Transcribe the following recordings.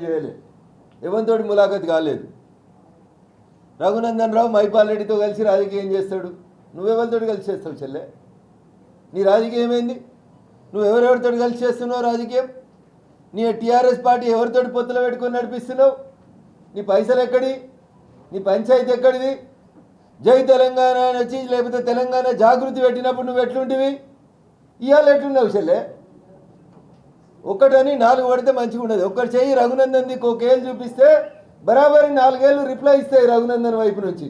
చేయలే, ఎవరితోటి ములాఖత్ కాలేదు. రఘునందన్ రావు మైపాల్ రెడ్డితో కలిసి రాజకీయం చేస్తాడు. నువ్వెవరితో కలిసి చేస్తావు చెల్లె? నీ రాజకీయం ఏంది? నువ్వెవరెవరితో కలిసి చేస్తున్నావు రాజకీయం? నీ టీఆర్ఎస్ పార్టీ ఎవరితో పొత్తులు పెట్టుకొని నడిపిస్తున్నావు? నీ పైసలు ఎక్కడి? నీ పంచాయతీ ఎక్కడిది? జై తెలంగాణ అని వచ్చి లేకపోతే తెలంగాణ జాగృతి పెట్టినప్పుడు నువ్వు ఎట్లుంటివి? ఇవాళ ఎట్లున్నావు చెల్లె? ఒకటని 4 పడితే మంచిగా ఉండదు. ఒక్కటి చెయ్యి రఘునందన్ది కోకేళ్ళు చూపిస్తే బరాబరి 4 ఏళ్ళు రిప్లై ఇస్తాయి రఘునందన్ వైపు నుంచి.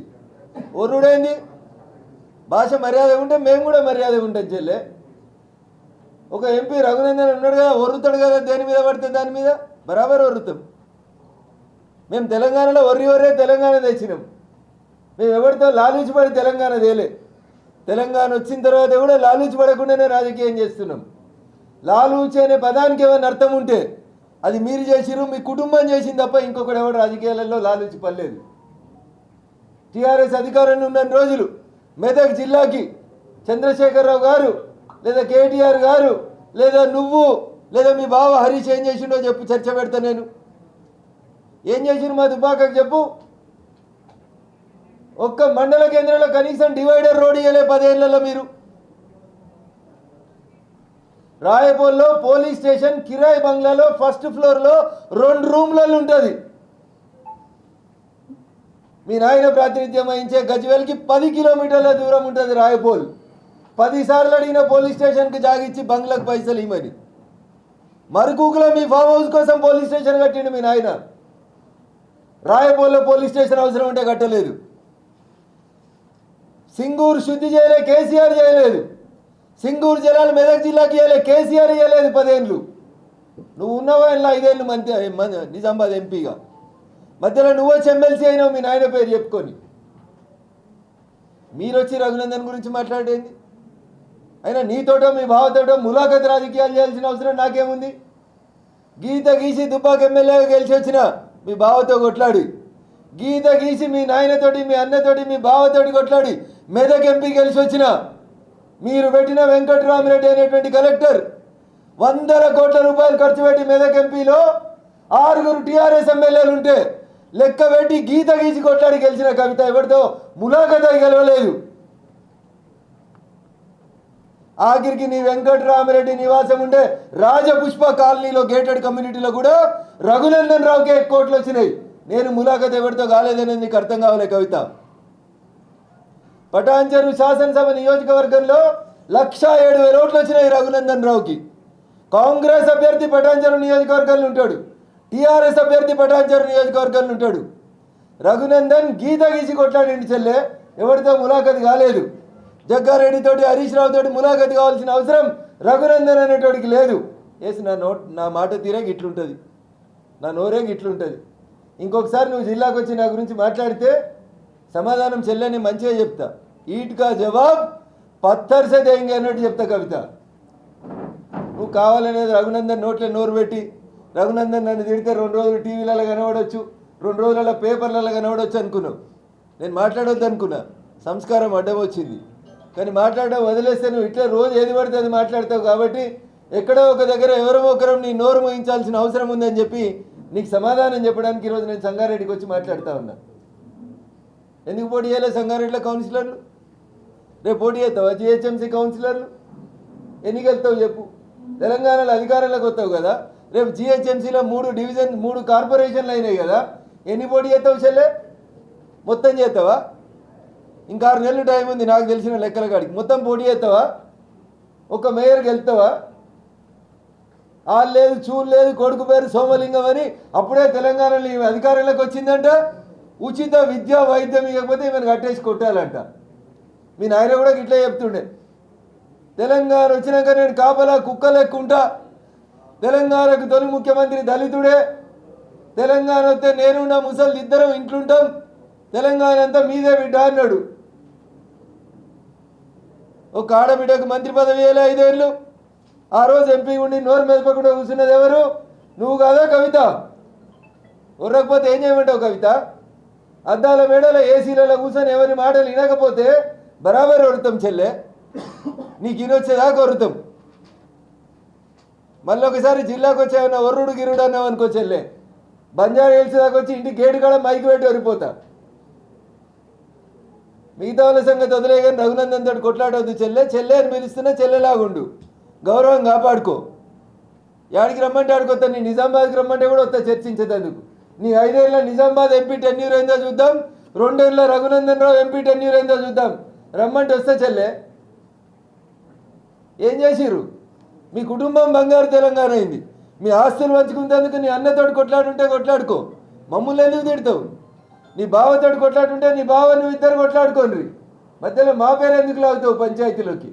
ఒర్రుడైంది. భాష మర్యాద ఉంటే మేము కూడా మర్యాద ఉంటాం చెల్లె. ఒక ఎంపీ రఘునందన్ ఉన్నాడు కదా, ఒర్రుతాడు కదా, దేని మీద పడితే దాని మీద బరాబర్ ఒర్రుతాం. మేము తెలంగాణలో ఒర్రే తెలంగాణ తెచ్చినాం. మేము ఎవరితో లాలూచిపడి తెలంగాణ తేలే. తెలంగాణ వచ్చిన తర్వాత కూడా లాలూచిపడకుండానే రాజకీయం చేస్తున్నాం. లాలూచి అనే పదానికి ఏమైనా అర్థం ఉంటే అది మీరు చేసిరు, మీ కుటుంబం చేసింది తప్ప ఇంకొకటి ఎవరు రాజకీయాలలో లాలూచి పడలేదు. టీఆర్ఎస్ అధికారంలో ఉన్న రోజులు మెదక్ జిల్లాకి చంద్రశేఖరరావు గారు లేదా కేటీఆర్ గారు లేదా నువ్వు లేదా మీ బావ హరీష్ ఏం చేసిండో చెప్పు, చర్చ పెడతా నేను. ఏం చేసిండు మా దుబ్బాకకు చెప్పు. ఒక్క మండల కేంద్రంలో కనీసం డివైడర్ రోడ్ ఇవ్వలే 10 ఏళ్లలో మీరు. రాయపూర్లో పోలీస్ స్టేషన్ కిరాయి బంగ్లాలో ఫస్ట్ ఫ్లోర్లో 2 రూమ్లలో ఉంటుంది. మీ నాయన ప్రాతినిధ్యం వహించే గజ్వేల్కి 10 కిలోమీటర్ల దూరం ఉంటుంది రాయపూర్. 10 సార్లు అడిగిన పోలీస్ స్టేషన్కి జాగిచ్చి బంగ్లాకు పైసలు ఇవ్వమని. మరుకూకులో మీ ఫామ్ హౌస్ కోసం పోలీస్ స్టేషన్ కట్టిండు మీ నాయన. రాయపూర్లో పోలీస్ స్టేషన్ అవసరం ఉంటే కట్టలేదు. సింగూరు శుద్ధి చేయలే, కేసీఆర్ చేయలేదు. సింగూరు జలాలు మెదక్ జిల్లాకి ఇవ్వలే, కేసీఆర్ ఇవ్వలేదు 10 ఏళ్ళు. నువ్వు ఉన్నావా ఇలా 5 ఏళ్ళు నిజామాబాద్ ఎంపీగా. మధ్యలో నువ్వు వచ్చి ఎమ్మెల్సీ అయినావు మీ నాయన పేరు చెప్పుకొని. మీరు వచ్చి రఘునందన్ గురించి మాట్లాడేది? అయినా నీతోటో మీ బావతోటో ములాఖత్ రాజకీయాలు చేయాల్సిన అవసరం నాకేముంది? గీత గీసి దుబ్బాక ఎమ్మెల్యేగా గెలిచి వచ్చిన మీ బావతో కొట్లాడి, గీత గీసి మీ నాయనతోటి మీ అన్నతోటి మీ బావతోటి కొట్లాడి మెదక్ ఎంపీ గెలిచి వచ్చిన మీరు పెట్టిన వెంకటరామిరెడ్డి అనేటువంటి కలెక్టర్ 100 కోట్ల రూపాయలు ఖర్చు పెట్టి మెదక్ ఎంపీలో 6 టీఆర్ఎస్ ఎమ్మెల్యేలు ఉంటే లెక్క పెట్టి గీత గీసి కొట్లాడి గెలిచిన కవిత ఎవరితో ములాఖత్ గెలవలేదు. ఆఖరికి నీ వెంకటరామిరెడ్డి నివాసం ఉండే రాజపుష్ప కాలనీలో గేటెడ్ కమ్యూనిటీలో కూడా రఘునందన్ రావుకే కోట్లు వచ్చినాయి. నేను ములాఖత్ ఎవరితో కాలేదనేది నీకు అర్థం కావాలి కవిత. పటాన్చెరు శాసనసభ నియోజకవర్గంలో 1,07,000 ఓట్లు వచ్చినాయి రఘునందన్ రావుకి. కాంగ్రెస్ అభ్యర్థి పటాన్చెరు నియోజకవర్గంలో ఉంటాడు, టీఆర్ఎస్ అభ్యర్థి పటాన్చెరు నియోజకవర్గంలో ఉంటాడు. రఘునందన్ గీత గీసి కొట్లాడిండి చెల్లె, ఎవరితో ములాఖత్ కాలేదు. జగ్గారెడ్డితోటి హరీష్ రావుతోటి ములాఖత్ కావాల్సిన అవసరం రఘునందన్ అనేటోడికి లేదు. వేసి నా మాట తీరే గిట్లుంటుంది, నా నోరే గిట్లుంటుంది. ఇంకొకసారి నువ్వు జిల్లాకు వచ్చి నా గురించి మాట్లాడితే సమాధానం చెల్లెని మంచిగా చెప్తా. ఈట్కా జవాబ్ పత్తర్ సే దేంగే అన్నట్టు చెప్తా కవిత. నువ్వు కావాలనేది రఘునందన్ నోట్లో నోరు పెట్టి రఘునందన్ నన్ను తిడితే 2 రోజులు టీవీలలో కనబడవచ్చు, 2 రోజులలో పేపర్లలో కనబడవచ్చు అనుకున్నావు. నేను మాట్లాడొద్దు అనుకున్నా, సంస్కారం అడ్డం వచ్చింది. కానీ మాట్లాడడం వదిలేస్తే నువ్వు ఇట్లా రోజు ఏది పడితే అది మాట్లాడతావు. కాబట్టి ఎక్కడో ఒక దగ్గర ఎవరో ఒకరం నీ నోరు మోయించాల్సిన అవసరం ఉందని చెప్పి నీకు సమాధానం చెప్పడానికి ఈరోజు నేను సంగారెడ్డికి వచ్చి మాట్లాడుతూ ఉన్నా. ఎందుకు పోటీ చేయలేదు సంగారెడ్డిలో కౌన్సిలర్లు? రేపు పోటీ చేస్తావా జిహెచ్ఎంసీ కౌన్సిలర్లు? ఎన్ని వెళ్తావు చెప్పు? తెలంగాణలో అధికారంలోకి వస్తావు కదా, రేపు జిహెచ్ఎంసీలో 3 డివిజన్ 3 కార్పొరేషన్లు అయినాయి కదా, ఎన్ని పోటీ చేస్తావు చెల్లె? మొత్తం చేస్తావా? ఇంకా 6 నెలలు టైం ఉంది నాకు తెలిసిన లెక్కల కాడికి. మొత్తం పోటీ చేస్తావా? ఒక మేయర్కి వెళ్తావా? లేదు చూడు లేదు, కొడుకు పేరు సోమలింగం అని అప్పుడే తెలంగాణలో ఈమె అధికారంలోకి వచ్చిందంట. ఉచిత విద్య వైద్యం ఇవ్వకపోతే ఈమెను కట్టేసి కొట్టాలంట. మీ నాయన కూడా ఇట్లా చెప్తుండే, తెలంగాణ వచ్చినాక నేను కాపలా కుక్కలు ఎక్కుంటా, తెలంగాణకు తొలి ముఖ్యమంత్రి దళితుడే, తెలంగాణ వస్తే నేను నా ముసలి ఇద్దరం ఇంట్లుంటాం, తెలంగాణ అంతా మీదే బిడ్డ అన్నాడు. ఒక ఆడబిడ్డకు మంత్రి పదవి వేయాలి 5 ఏళ్ళు. ఆ రోజు ఎంపీ ఉండి నోరు మెదపకుండా కూర్చున్నది ఎవరు? నువ్వు కాదా కవిత? ఉర్రకపోతే ఏం చేయమంటావు కవిత? అద్దాల మేడలో ఏసీలలో కూర్చొని ఎవరి మాటలు వినకపోతే బరాబర్ వరుతాం చెల్లె. నీకు ఇనొచ్చేదాకా వరుతాం. మళ్ళీ ఒకసారి జిల్లాకు వచ్చామన్నా ఒర్రుడు గిరుడు అన్నావు అనుకో చెల్లె, బంజారా హిల్స్ దాకా వచ్చి ఇంటి గేటు కాడ మైకి పెట్టి వరిపోతా. మిగతా వాళ్ళ సంగతి వదిలే కానీ రఘునందన్ తోటి కొట్లాడవద్దు. చెల్లె అని పిలుస్తున్నా చెల్లెలాగుండు, గౌరవం కాపాడుకో. యాడికి రమ్మంటే ఆడికొస్తా, నీ నిజామాబాద్కి రమ్మంటే కూడా వస్తా చర్చించేందుకు. నీ 5 ఏళ్ళ నిజామాబాద్ ఎంపీ టెన్యూర్ ఏందో చూద్దాం, 2 ఏళ్ళ రఘునందన్ రావు ఎంపీ టెన్యూర్ ఏందో చూద్దాం. రమ్మంటే వస్తే చెల్లె. ఏం చేసిర్రు? మీ కుటుంబం బంగారు తెలంగాణ అయింది. మీ ఆస్తులు పంచుకునేందుకు నీ అన్నతోటి కొట్లాడుంటే కొట్లాడుకో, మమ్మల్ని ఎందుకు తిడతావు? నీ బావతోటి కొట్లాడుంటే నీ బావ నువ్వు ఇద్దరు కొట్లాడుకోండి, మధ్యలో మా పేరు ఎందుకు లాగుతావు పంచాయతీలోకి?